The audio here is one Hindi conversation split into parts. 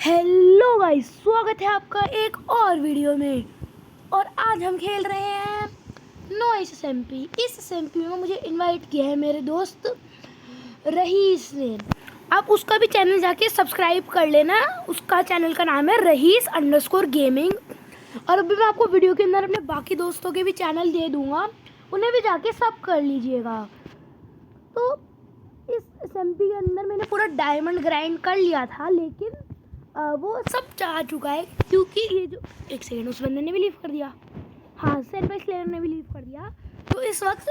हेलो गाइस, स्वागत है आपका एक और वीडियो में। और आज हम खेल रहे हैं नो एसएसएमपी। इस एसएमपी में मुझे इनवाइट किया है मेरे दोस्त रहीस ने। आप उसका भी चैनल जाके सब्सक्राइब कर लेना। उसका चैनल का नाम है रहीस_गेमिंग। और अभी मैं आपको वीडियो के अंदर अपने बाकी दोस्तों के भी चैनल दे दूँगा, उन्हें भी जाके सब कर लीजिएगा। तो इस एसएमपी के अंदर मैंने पूरा डायमंड ग्राइंड कर लिया था, लेकिन वो सब जा चुका है क्योंकि ये जो एक सेकंड, उस बंदे ने भी लीव कर दिया। हाँ, सेनपाई स्लेयर ने भी लीव कर दिया। तो इस वक्त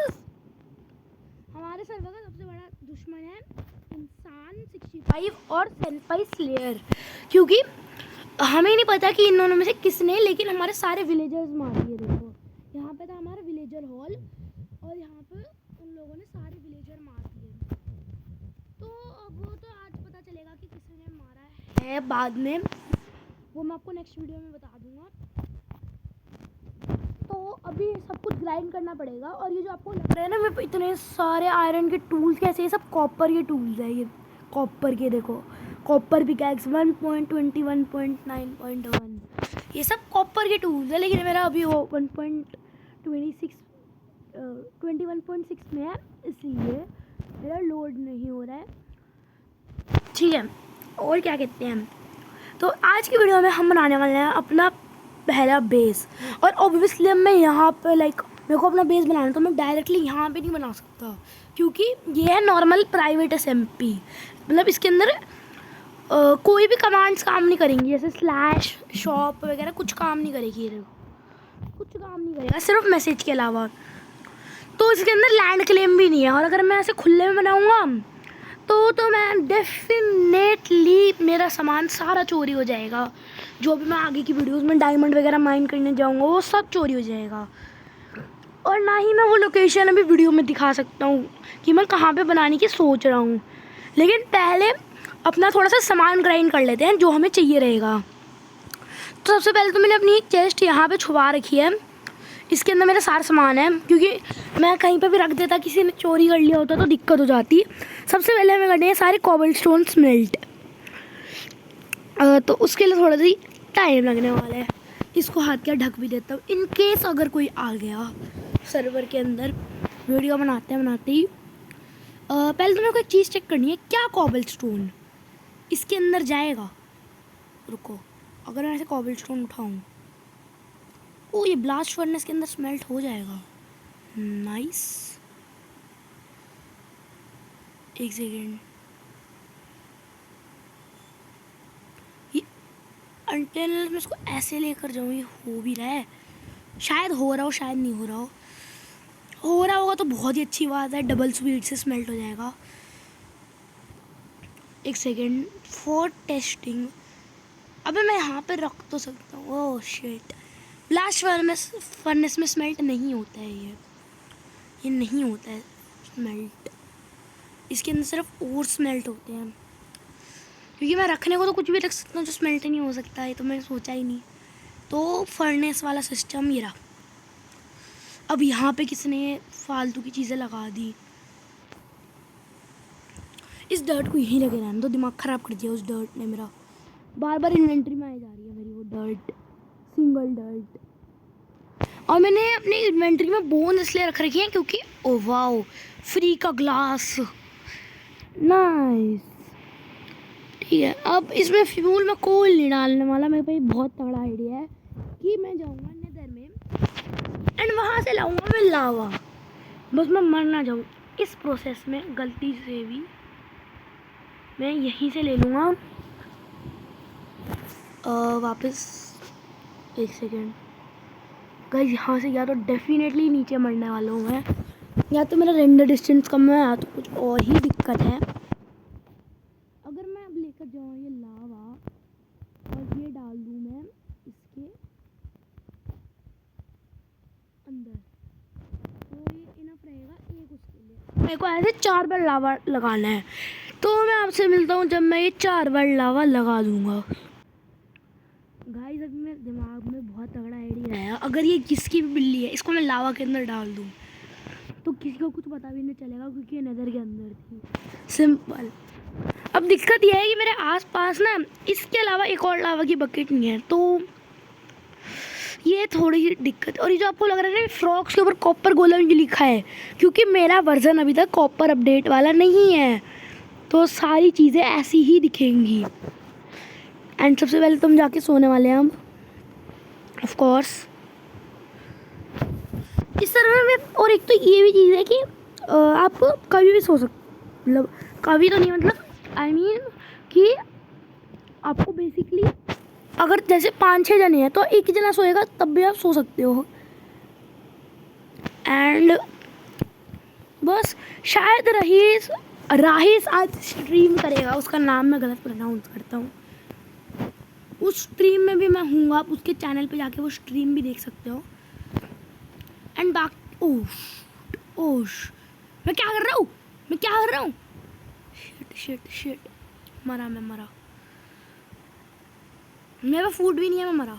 हमारे सर्वर का सबसे बड़ा दुश्मन है इंसान 65 और सेनपाई स्लेयर, क्योंकि हमें नहीं पता कि इन दोनों में से किसने, लेकिन हमारे सारे विलेजर्स मार दिए। देखो, यहाँ पे था हमारा विलेजर हॉल और यहाँ पे उन लोगों ने सारे विलेजर मार दिए। तो अब वो तो आज पता चलेगा कि किसने मारा है, बाद में वो मैं आपको नेक्स्ट वीडियो में बता दूंगा। तो अभी सब कुछ ग्राइंड करना पड़ेगा। और ये जो आपको लग रहा है ना, मैं इतने सारे आयरन के टूल्स कैसे, ये सब कॉपर के टूल्स है। ये कॉपर के, देखो, कॉपर पिकैक्स 1.21.9.1, ये सब कॉपर के टूल्स है। लेकिन मेरा अभी वो 21.6 में है, इसलिए मेरा लोड नहीं हो रहा है। ठीक है, और क्या कहते हैं, तो आज की वीडियो में हम बनाने वाले हैं अपना पहला बेस। और ऑब्वियसली अब मैं यहाँ पे मेरे को अपना बेस बनाना है, तो मैं डायरेक्टली यहाँ पे नहीं बना सकता, क्योंकि ये है नॉर्मल प्राइवेट एसएमपी। मतलब इसके अंदर कोई भी कमांड्स काम नहीं करेंगी, जैसे स्लैश शॉप वगैरह कुछ काम नहीं करेगी। ये कुछ काम नहीं करेगा सिर्फ मैसेज के अलावा। तो इसके अंदर लैंड क्लेम भी नहीं है। और अगर मैं ऐसे खुले में बनाऊँगा तो मैं डेफिनेटली मेरा सामान सारा चोरी हो जाएगा। जो भी मैं आगे की वीडियोस में डायमंड वगैरह माइन करने जाऊंगा, वो सब चोरी हो जाएगा। और ना ही मैं वो लोकेशन अभी वीडियो में दिखा सकता हूँ कि मैं कहाँ पे बनाने की सोच रहा हूँ। लेकिन पहले अपना थोड़ा सा सामान ग्राइंड कर लेते हैं जो हमें चाहिए रहेगा। तो सबसे पहले तो मैंने अपनी एक चेस्ट यहाँ पर छुपा रखी है। इसके अंदर मेरा सारा सामान है, क्योंकि मैं कहीं पे भी रख देता, किसी ने चोरी कर लिया होता तो दिक्कत हो जाती। सबसे पहले हमें करने हैं सारे कोबलस्टोन स्मेल्ट। तो उसके लिए थोड़ा सी टाइम लगने वाला है। इसको हाथ के ढक भी देता हूँ इन केस अगर कोई आ गया सर्वर के अंदर। वीडियो बनाते ही पहले तो मेरे को एक चीज़ चेक करनी है, क्या कोबलस्टोन इसके अंदर जाएगा। रुको, अगर मैं ऐसे कोबलस्टोन उठाऊँ, ओ ये ब्लास्ट फर्नेस के अंदर स्मेल्ट हो जाएगा। नाइस, एक सेकेंड, ये अंटेनल में इसको ऐसे लेकर जाऊँ, ये हो भी रहा है। शायद हो रहा हो, शायद नहीं हो रहा हो। हो रहा होगा तो बहुत ही अच्छी बात है, डबल स्पीड से स्मेल्ट हो जाएगा। एक सेकेंड, फॉर टेस्टिंग। अबे मैं यहाँ पे रख तो सकता हूँ। ओह शिट, ब्लास्ट फर्नेस में स्मेल्ट नहीं होता है। ये नहीं होता है स्मेल्ट, इसके अंदर सिर्फ और स्मेल्ट होते हैं। क्योंकि मैं रखने को तो कुछ भी रख सकता हूँ जो स्मेल्ट नहीं हो सकता है, तो मैंने सोचा ही नहीं। तो फर्नेस वाला सिस्टम ये रहा। अब यहाँ पे किसने फालतू की चीज़ें लगा दी। इस डर्ट को यहीं लगे रहने दो, दिमाग ख़राब कर दिया उस डर्ट ने मेरा। बार बार इन्वेंट्री में आई जा रही है मेरी वो डर्ट, सिंगल डर्ट। और मैंने अपनी इन्वेंट्री में बोन इसलिए रख रखी है क्योंकि ओ वाओ, फ्री का ग्लास, नाइस। ठीक है, अब इसमें फ्यूल में कोल नहीं डालने वाला। मेरे पास बहुत तगड़ा आइडिया है कि मैं जाऊँगा नेदर में एंड वहाँ से लाऊंगा मैं लावा, बस मैं मर ना जाऊँ इस प्रोसेस में। गलती से भी मैं यहीं से ले लूँगा वापस। एक सेकेंड गाइस, यहाँ से या तो डेफिनेटली नीचे मरने वाला हूँ मैं, या तो मेरा रेंडर डिस्टेंस कम है, या तो कुछ और ही दिक्कत है। अगर मैं अब लेकर जाऊँ ये लावा और ये डाल दूँ मैं इसके अंदर, तो ये इनफ रहेगा एक उसके लिए। मेरे को ऐसे 4 बार लावा लगाना है। तो मैं आपसे मिलता हूँ जब मैं ये 4 बार लावा लगा दूँगा। गाइस, अभी मेरे दिमाग में बहुत तगड़ा आइडिया है। अगर ये किसकी भी बिल्ली है, इसको मैं लावा के अंदर डाल दूँ तो किसी को कुछ पता भी नहीं चलेगा, क्योंकि ये नेदर के अंदर थी। सिंपल, अब दिक्कत यह है कि मेरे आसपास ना इसके अलावा एक और लावा की बकेट नहीं है, तो ये थोड़ी ही दिक्कत। और ये जो आपको लग रहा है ना फ्रॉक्स के ऊपर कॉपर गोलम लिखा है, क्योंकि मेरा वर्जन अभी तक कॉपर अपडेट वाला नहीं है, तो सारी चीज़ें ऐसी ही दिखेंगी। एंड सबसे पहले तो हम जाके सोने वाले हैं हम, ऑफ कोर्स इस तरह में। और एक तो ये भी चीज़ है कि आप कभी भी सो सकते, मतलब कभी तो नहीं, मतलब आई मीन कि आपको बेसिकली अगर जैसे 5-6 जने हैं तो एक जना सोएगा तब भी आप सो सकते हो। एंड बस शायद राहिस आज स्ट्रीम करेगा, उसका नाम मैं गलत प्रोनाउंस करता हूँ। उस स्ट्रीम में भी मैं हूँ, आप उसके चैनल पे जाके वो स्ट्रीम भी देख सकते हो। एंड बाकी ओश मैं क्या कर रहा हूँ शिट मरा, मैं मरा, मेरा फूड भी नहीं है, मैं मरा।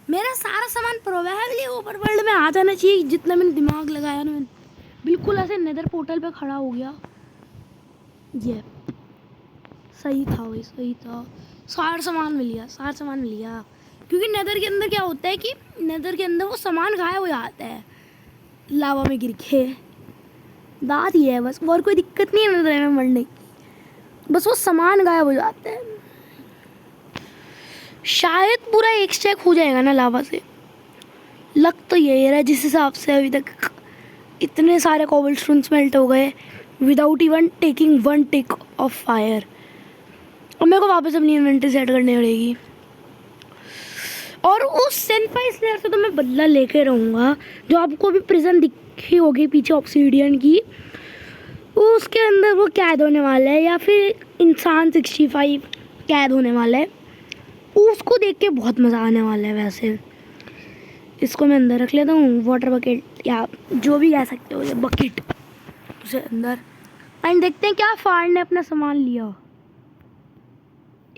मेरा सारा सामान प्रोबेबली ओवर वर्ल्ड में आ जाना चाहिए, जितना मैंने दिमाग लगाया ना, मैंने बिल्कुल ऐसे नेदर पोर्टल पे खड़ा हो गया। ये सही था, वही सही था, सारा सामान मिल गया। क्योंकि नेदर के अंदर क्या होता है कि नेदर के अंदर वो सामान गायब हो जाता है लावा में गिर के। बात ये है बस, और कोई दिक्कत नहीं है नेदर में मरने की, बस वो सामान गायब हो जाता है। शायद पूरा एक स्टैक हो जाएगा ना लावा से, लग तो यही रहा है जिस हिसाब से अभी तक इतने सारे कोबलस्टोन्स मेल्ट हो गए without even taking 1 tick of fire. और मेरे को वापस अपनी इन्वेंटरी सेट करनी पड़ेगी, और उस सेनफाई स्लेयर से तो मैं बदला लेके रहूँगा। जो आपको अभी प्रिजन दिखी होगी पीछे ऑब्सीडियन की, उसके अंदर वो कैद होने वाला है, या फिर इंसान 65 कैद होने वाला है। उसको देख के बहुत मज़ा आने वाला है। वैसे इसको मैं अंदर रख लेता हूँ, वाटर बकेट या जो भी कह सकते हो, ये बकेट उसे अंदर। एंड देखते हैं क्या फाड़ ने अपना सामान लिया।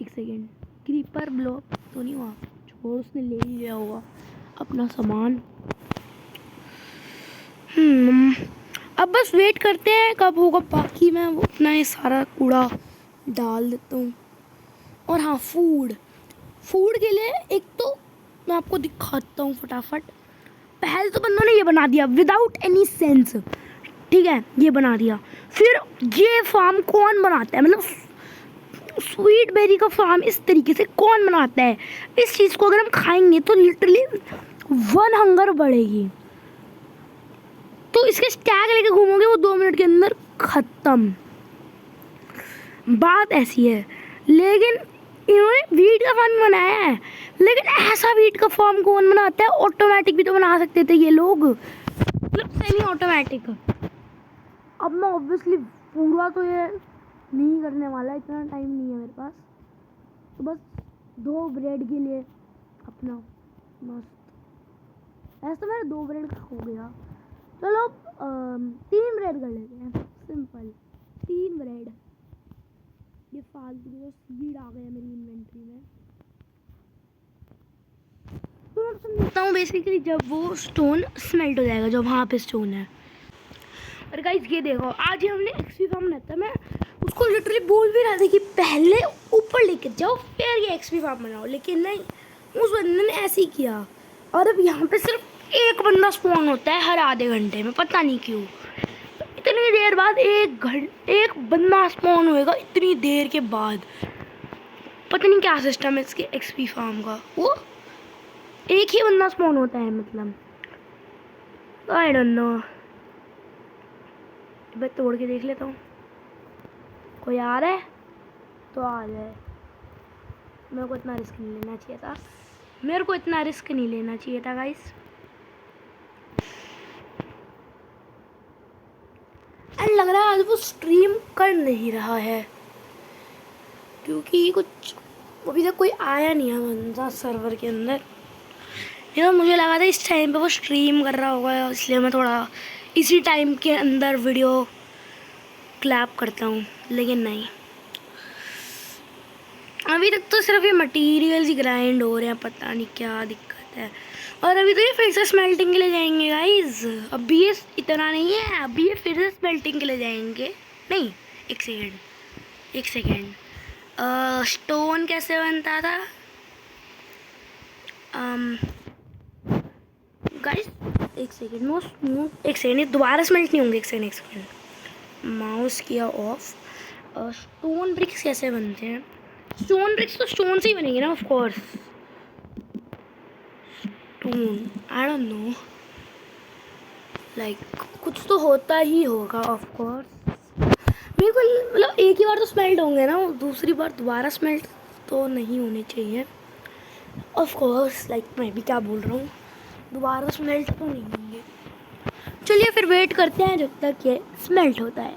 एक सेकेंड, क्रीपर ब्लो तो नहीं हुआ, छोड़, उसने ले ही लिया होगा अपना सामान। अब बस वेट करते हैं कब होगा, बाकी मैं वो अपना ये सारा कूड़ा डाल देता हूँ। और हाँ, फूड के लिए एक तो मैं आपको दिखाता हूँ फटाफट। पहले तो बंदों ने ये बना दिया विदाउट एनी सेंस, ठीक है, ये बना दिया। फिर ये फार्म कौन बनाता है, मतलब स्वीट बेरी का फार्म इस तरीके से कौन बनाता है? इस चीज़ को अगर हम खाएंगे तो लिटरली 1 हंगर बढ़ेगी। तो इसके स्टैक लेके घूमोगे वो 2 मिनट के अंदर ख़त्म। बात ऐसी है, लेकिन इन्होंने वीट का फार्म बनाया है, लेकिन ऐसा वीट का फार्म कौन बनाता है? ऑटोमेटिक भी तो बना सकते थे ये लोग, मतलब सेमी ऑटोमेटिक। अब मैं ऑब्वियसली पूरा तो ये नहीं करने वाला, इतना टाइम नहीं है मेरे पास, तो बस 2 ब्रेड के लिए अपना मस्त। ऐसा मेरा 2 ब्रेड का हो गया। चलो 3 ब्रेड कर लेते हैं, सिंपल 3 ब्रेड। ये फालतू की जो सीड आ गया मेरी इन्वेंटरी में, तो मैं समझता हूँ बेसिकली जब वो स्टोन स्मेल्ट हो जाएगा, जो वहाँ पे स्टोन है। और गाइस ये देखो, आज ही हमने एक्सपी फार्म बनाया था। मैं उसको लिटरली बोल भी रहा था कि पहले ऊपर लेके जाओ फिर ये एक्सपी फार्म बनाओ, लेकिन नहीं, उस बंदे ने ऐसे ही किया। और अब यहाँ पे सिर्फ एक बंदा स्पॉन होता है हर आधे घंटे में, पता नहीं क्यों। इतनी देर बाद एक बंदा स्पॉन होएगा, इतनी देर के बाद। पता नहीं क्या सिस्टम है इसके एक्सपी फार्म का, वो एक ही बंदा स्पॉन होता है, मतलब आई डोंट नो। मैं तोड़ के देख लेता हूँ, कोई आ रहा है तो आ जाए। मेरे को इतना रिस्क नहीं लेना चाहिए था, गाइस। एंड लग रहा है आज वो स्ट्रीम कर नहीं रहा है, क्योंकि कुछ अभी तक कोई आया नहीं है बंदा सर्वर के अंदर। यार मुझे लगा था इस टाइम पे वो स्ट्रीम कर रहा होगा, इसलिए मैं थोड़ा इसी टाइम के अंदर वीडियो क्लैप करता हूँ, लेकिन नहीं, अभी तक तो सिर्फ ये मटेरियल्स ही ग्राइंड हो रहे हैं, पता नहीं क्या दिक्कत है। और अभी तो ये फिर से स्मेल्टिंग के लिए जाएंगे गाइस, अभी ये इतना नहीं है, अभी ये फिर से स्मेल्टिंग के लिए जाएंगे। नहीं, एक सेकेंड, एक सेकेंड। स्टोन कैसे बनता था गाइस? एक सेकेंड, एक सेकेंड, दोबारा स्मेल्ट नहीं होंगे। एक सेकेंड, एक सेकेंड, माउस किया ऑफ। स्टोन ब्रिक्स कैसे बनते हैं? स्टोन ब्रिक्स तो स्टोन से ही बनेंगे ना, of course. Stone, I don't know, like कुछ तो होता ही होगा ऑफ कोर्स। मेरे को मतलब एक ही बार तो स्मेल्ट होंगे ना, दूसरी बार दोबारा स्मेल्ट तो नहीं होने चाहिए ऑफ कोर्स। लाइक मैं भी क्या बोल रहा हूँ, दोबारा स्मेल्ट तो नहीं होंगे। चलिए फिर वेट करते हैं जब तक ये स्मेल्ट होता है।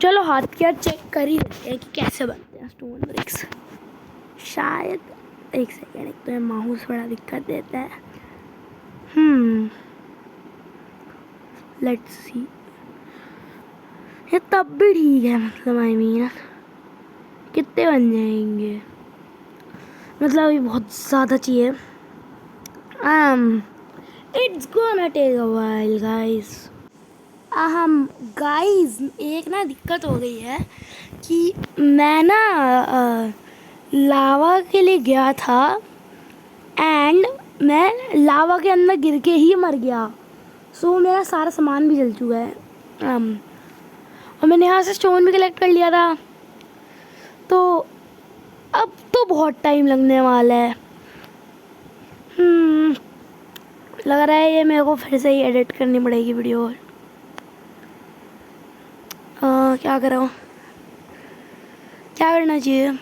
चलो हाथ क्या चेक कर ही लेते हैं कि कैसे बनते हैं स्टोन ब्रिक्स। शायद एक सेकेंड, एक तो ये माउस बड़ा दिक्कत देता है। लेट्स सी, ये तब भी ठीक है, मतलब आई मीन कितने बन जाएंगे, मतलब अभी बहुत ज़्यादा चाहिए। It's gonna take a while guys. Guys एक ना दिक्कत हो गई है कि मैं ना लावा के लिए गया था एंड मैं लावा के अंदर गिर के ही मर गया। सो मेरा सारा सामान भी जल चुका है। और मैंने यहाँ से स्टोन भी कलेक्ट कर लिया था, तो अब तो बहुत टाइम लगने वाला है। लग रहा है ये मेरे को फिर से ही एडिट करनी पड़ेगी वीडियो। क्या करो, क्या करना चाहिए?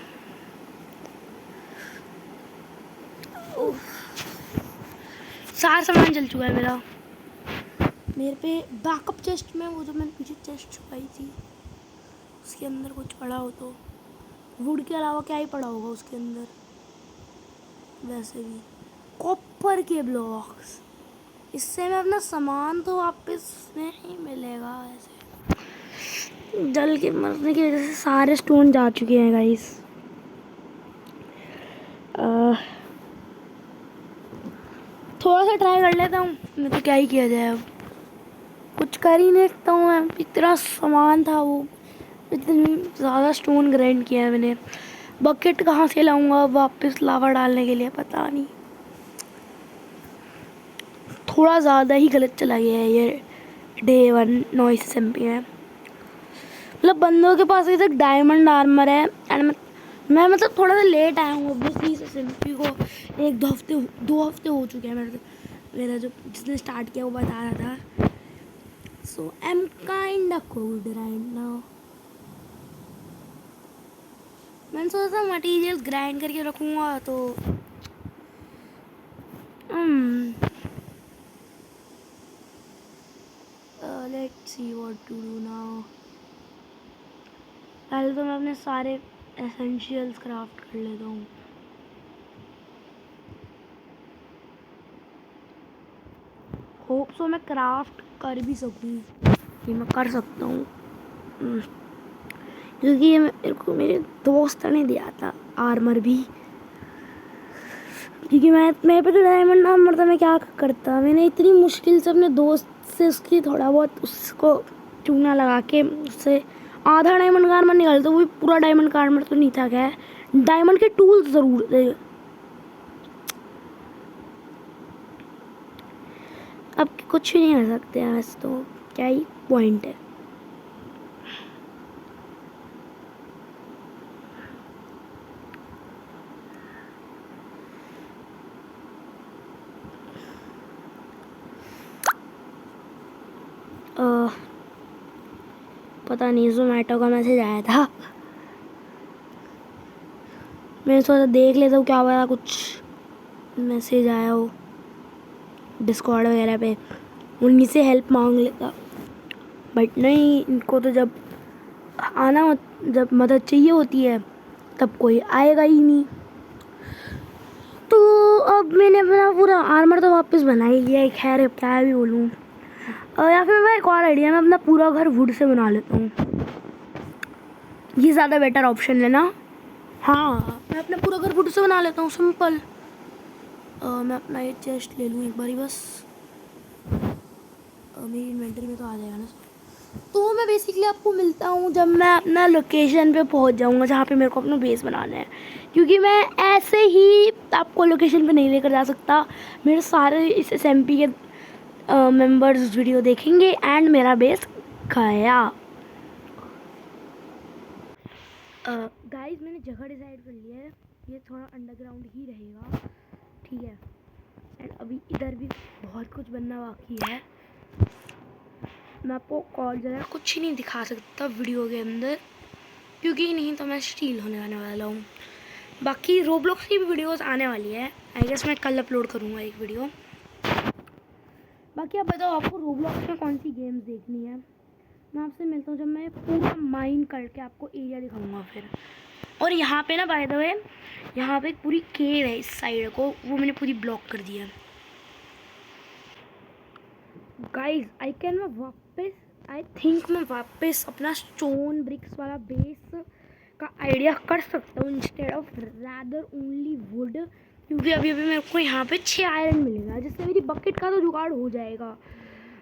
सारा सामान जल चुका है मेरा। मेरे पे बैकअप चेस्ट में, वो जो मैंने पीछे चेस्ट छुपाई थी उसके अंदर कुछ पड़ा हो तो, वुड के अलावा क्या ही पड़ा होगा उसके अंदर। वैसे भी कॉपर के ब्लॉक्स, इससे मैं अपना सामान तो वापस नहीं मिलेगा। ऐसे जल के मरने की वजह से सारे स्टोन जा चुके हैं गाइस। थोड़ा सा ट्राई कर लेता हूँ, मैं तो क्या ही किया जाए, अब कुछ कर ही नहीं सकता हूँ मैं। इतना सामान था, वो इतनी ज़्यादा स्टोन ग्राइंड किया है मैंने। बकेट कहाँ से लाऊंगा वापस लावा डालने के लिए, पता नहीं। थोड़ा ज़्यादा ही गलत चला गया है ये Day 1 नॉइस SMP में। मतलब बंदों के पास अभी तक डायमंड आर्मर है एंड मैं मतलब थोड़ा सा लेट आया हूँ ऑब्वियसली। इस SMP को 2 हफ्ते हो चुके हैं मेरा जो जिसने स्टार्ट किया वो बता रहा था। So I am kind of cold right now. मैंने सोचा था मटेरियल ग्राइंड करके रखूँगा तो let's see what to do now. पहले तो मैं अपने सारे एसेंशियल्स क्राफ्ट कर लेता हूँ। होप सो मैं क्राफ्ट कर भी सकूँ, ये मैं कर सकता हूँ क्योंकि ये मेरे को मेरे दोस्त ने दिया था आर्मर भी। क्योंकि मेरे पे तो डायमंड आर्मर था, मैं क्या करता। मैंने इतनी मुश्किल से अपने दोस्त से उसकी थोड़ा बहुत उसको चूना लगा के उससे आधा डायमंड का आर्मर निकालता। वो भी पूरा डायमंड का आर्मर तो नहीं था, क्या डायमंड के टूल्स ज़रूर थे। अब कुछ भी नहीं कर सकते हैं वैसे तो, क्या ही पॉइंट है। पता नहीं ज़ोमैटो का मैसेज आया था, मैंने सोचा देख लेता हूँ क्या हुआ, कुछ मैसेज आया हो डिस्कॉर्ड वगैरह पे, उन्हीं से हेल्प मांग लेता। बट नहीं, इनको तो जब जब मदद चाहिए होती है तब कोई आएगा ही नहीं। तो अब मैंने अपना पूरा आर्मर तो वापस बना ही लिया है। खैर क्या भी बोलूँ, या फिर मैं एक और आइडिया, मैं अपना पूरा घर वुड से बना लेता हूँ। ये ज़्यादा बेटर ऑप्शन है ना। हाँ, मैं अपना पूरा घर वुड से बना लेता हूँ, सिंपल। मैं अपना ये चेस्ट ले लूँ एक बारी बस। मेरी इन्वेंटरी में तो आ जाएगा ना। तो मैं बेसिकली आपको मिलता हूँ जब मैं अपना लोकेशन पे पहुँच जाऊँगा जहाँ पे मेरे को अपना बेस बनाना है, क्योंकि मैं ऐसे ही आपको लोकेशन पे नहीं लेकर जा सकता। मेरे सारे इस SMP के मेंबर्स वीडियो देखेंगे एंड मेरा बेस गया। गाइस मैंने जगह डिसाइड कर लिया है, ये थोड़ा अंडरग्राउंड ही रहेगा, ठीक है। एंड अभी इधर भी बहुत कुछ बनना बाकी है। मैं आपको कॉल जो है कुछ ही नहीं दिखा सकता वीडियो के अंदर, क्योंकि नहीं तो मैं स्टील होने आने वाला हूँ। बाकी रोब्लॉक्स की भी वीडियोस आने वाली है, आई गेस मैं कल अपलोड करूँगा एक वीडियो। बाकी आप बताओ आपको रोब्लॉक्स में कौन सी गेम्स देखनी है। मैं आपसे मिलता हूँ जब मैं पूरा माइन करके आपको एरिया दिखाऊंगा फिर। और यहाँ पे ना बाय द वे यहाँ पे एक पूरी केव है इस साइड को, वो मैंने पूरी ब्लॉक कर दिया। गाइस आई थिंक मैं वापस अपना स्टोन ब्रिक्स वाला बेस का आइडिया कर सकता हूँ instead of rather only would, क्योंकि अभी अभी मेरे को यहाँ पे 6 आयरन मिलेगा, जिससे मेरी बकेट का तो जुगाड़ हो जाएगा।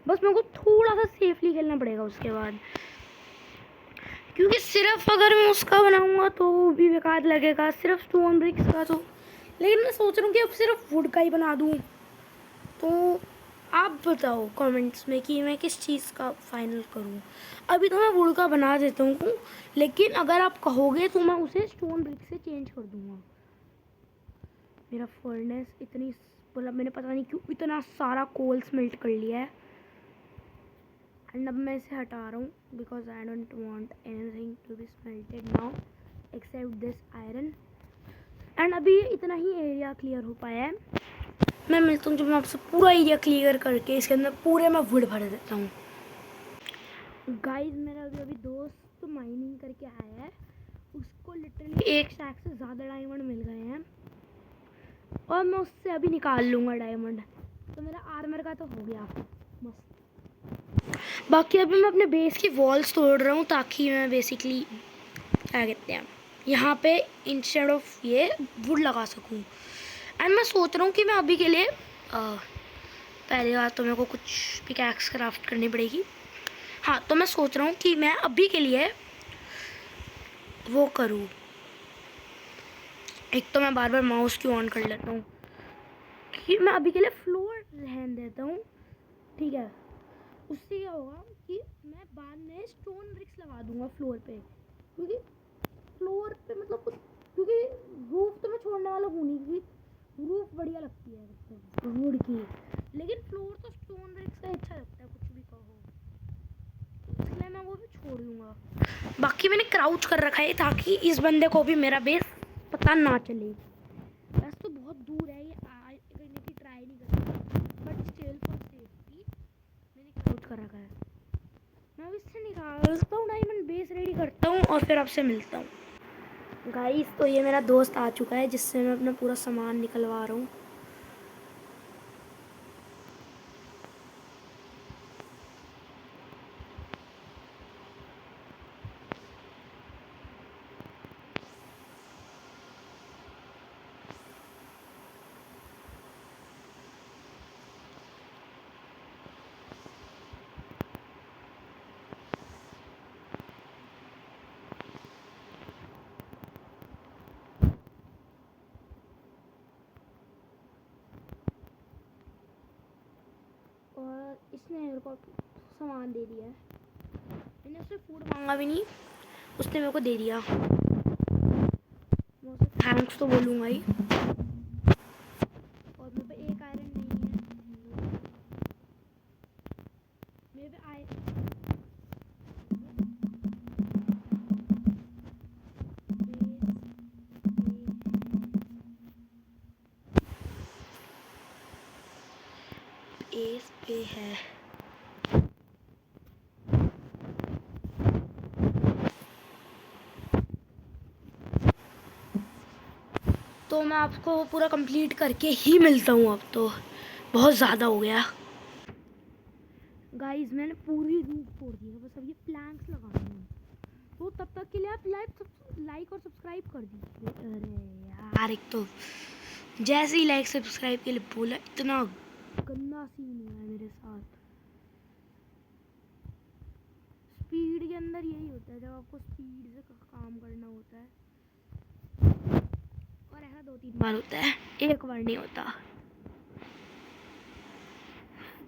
बस मेरे को थोड़ा सा सेफली खेलना पड़ेगा उसके बाद, क्योंकि सिर्फ अगर मैं उसका बनाऊंगा तो वो भी बेकार लगेगा, सिर्फ स्टोन ब्रिक्स का तो। लेकिन मैं सोच रहा हूँ कि अब सिर्फ वुड का ही बना दूँ। तो आप बताओ कमेंट्स में कि मैं किस चीज़ का फाइनल करूँ। अभी तो मैं वुड का बना देता हूँ, लेकिन अगर आप कहोगे तो मैं उसे स्टोन ब्रिक से चेंज कर दूँगा। मेरा फर्नेस इतनी, मतलब मैंने पता नहीं क्यों इतना सारा कोल स्मेल्ट कर लिया है। एंड अब मैं इसे हटा रहा हूँ because I don't want anything to be smelted now except this iron. And अभी इतना ही एरिया क्लियर हो पाया है। मैं मिलता हूँ जब मैं आपसे पूरा एरिया क्लियर करके इसके अंदर पूरे मैं वुड भर देता हूँ। गाइस मेरा अभी अभी दोस्त माइनिंग करके आया है, उसको लिटरली एक स्टैक से ज़्यादा डायमंड मिल गए हैं और मैं उससे अभी निकाल लूँगा डायमंड, तो मेरा आर्मर का तो हो गया मस्त। बाकी अभी मैं अपने बेस की वॉल्स तोड़ रहा हूँ ताकि मैं बेसिकली क्या कहते हैं यहाँ पे इंस्टेड ऑफ ये वुड लगा सकूँ। एंड मैं सोच रहा हूँ कि मैं अभी के लिए पहली बार तो मेरे को कुछ पिकैक्स क्राफ्ट करनी पड़ेगी। हाँ तो मैं सोच रहा हूँ कि मैं अभी के लिए वो करूँ, एक तो मैं बार बार माउस क्यों ऑन कर लेता हूँ कि मैं अभी के लिए फ्लोर रहने देता हूँ, ठीक है। उससे क्या होगा कि मैं बाद में स्टोन ब्रिक्स लगा दूँगा फ्लोर पे, क्योंकि फ्लोर पे मतलब कुछ, क्योंकि रूफ तो मैं छोड़ने वाला हूँ नहीं, क्योंकि रूफ बढ़िया लगती है मतलब वुड की, लेकिन फ्लोर तो स्टोन ब्रिक्स का अच्छा लगता है कुछ भी कहो, इसलिए मैं वो भी छोड़ दूँगा। बाकी मैंने क्राउच कर रखा है ताकि इस बंदे को भी मेरा बेस पता ना चले। वैसे तो बहुत दूर है ये, करने की ट्राई नहीं करूँगा, बट स्टिल फॉर सेफ्टी मैंने क्राउच कर रखा है। मैं अब इससे निकालता हूँ डायमंड, बेस रेडी करता हूँ और फिर आपसे मिलता हूँ। गाइस तो ये मेरा दोस्त आ चुका है जिससे मैं अपना पूरा सामान निकलवा रहा हूँ। और इसने मेरे को सामान दे दिया है, मैंने उससे फूड मांगा भी नहीं, उसने मेरे को दे दिया, मैं उसे थैंक्स तो बोलूँगा ही। और मेरे पे एक आयरन नहीं है, मेरे पे एस पे है। तो मैं आपको पूरा कंप्लीट करके ही मिलता हूँ, अब तो बहुत ज़्यादा हो गया। गाइस मैंने पूरी रूफ तोड़ दी है, बस अब ये प्लैंक्स लगाने हैं, तो तब तक के लिए आप लाइक और सब्सक्राइब कर दीजिए। अरे यार एक तो जैसे ही लाइक सब्सक्राइब के लिए बोला इतना गंदा सीन हुआ है मेरे साथ। स्पीड के अंदर यही होता है, जब आपको स्पीड से काम करना होता है, और ऐसा 2-3 बार होता है, एक बार नहीं होता।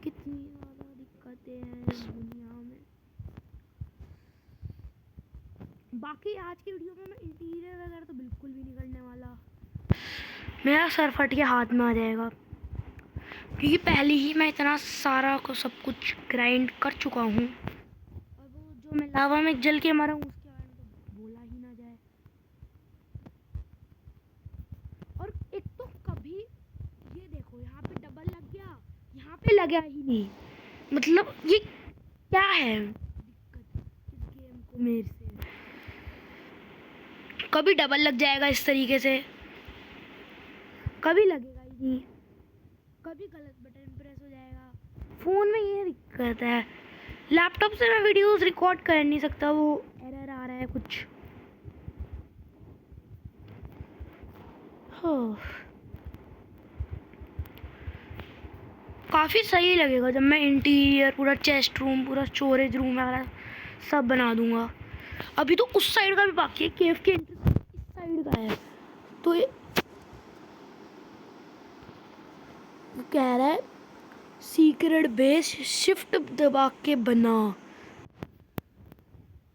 कितनी ज़्यादा दिक्कतें हैं इस दुनिया में। बाकी आज की वीडियो में मैं इंटीरियर वगैरह तो बिल्कुल भी नहीं करने वाला, मेरा सर फट के हाथ में आ जाएगा, क्योंकि पहले ही मैं इतना सारा को सब कुछ ग्राइंड कर चुका हूँ। और वो जो मैं लावा में जल के मरा हूँ उसके बारे में तो बोला ही ना जाए। और एक तो कभी ये देखो, यहाँ पे डबल लग गया, यहाँ पे लगा ही नहीं, मतलब ये क्या है दिक्कत इस गेम को मेरे से। कभी डबल लग जाएगा इस तरीके से, कभी लगेगा ही नहीं, कभी गलत बटन प्रेस हो जाएगा। फ़ोन में ये दिक्कत है, लैपटॉप से मैं वीडियोस रिकॉर्ड कर नहीं सकता, वो एरर आ रहा है कुछ। हाँ, काफ़ी सही लगेगा जब मैं इंटीरियर पूरा चेस्ट रूम, पूरा स्टोरेज रूम वगैरह सब बना दूंगा। अभी तो उस साइड का भी बाकी है, केव के एंट्रेंस इस साइड का है, तो ये कह रहा है सीक्रेट बेस शिफ्ट दबा के बना।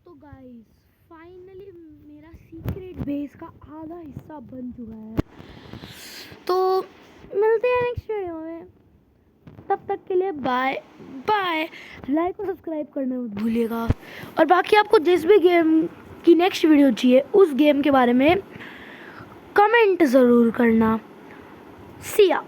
तो गाइस फाइनली मेरा सीक्रेट बेस का आधा हिस्सा बन चुका है। तो मिलते हैं नेक्स्ट वीडियो में, तब तक के लिए बाय बाय। लाइक और सब्सक्राइब करना मत भूलिएगा, और बाकी आपको जिस भी गेम की नेक्स्ट वीडियो चाहिए उस गेम के बारे में कमेंट ज़रूर करना। See ya.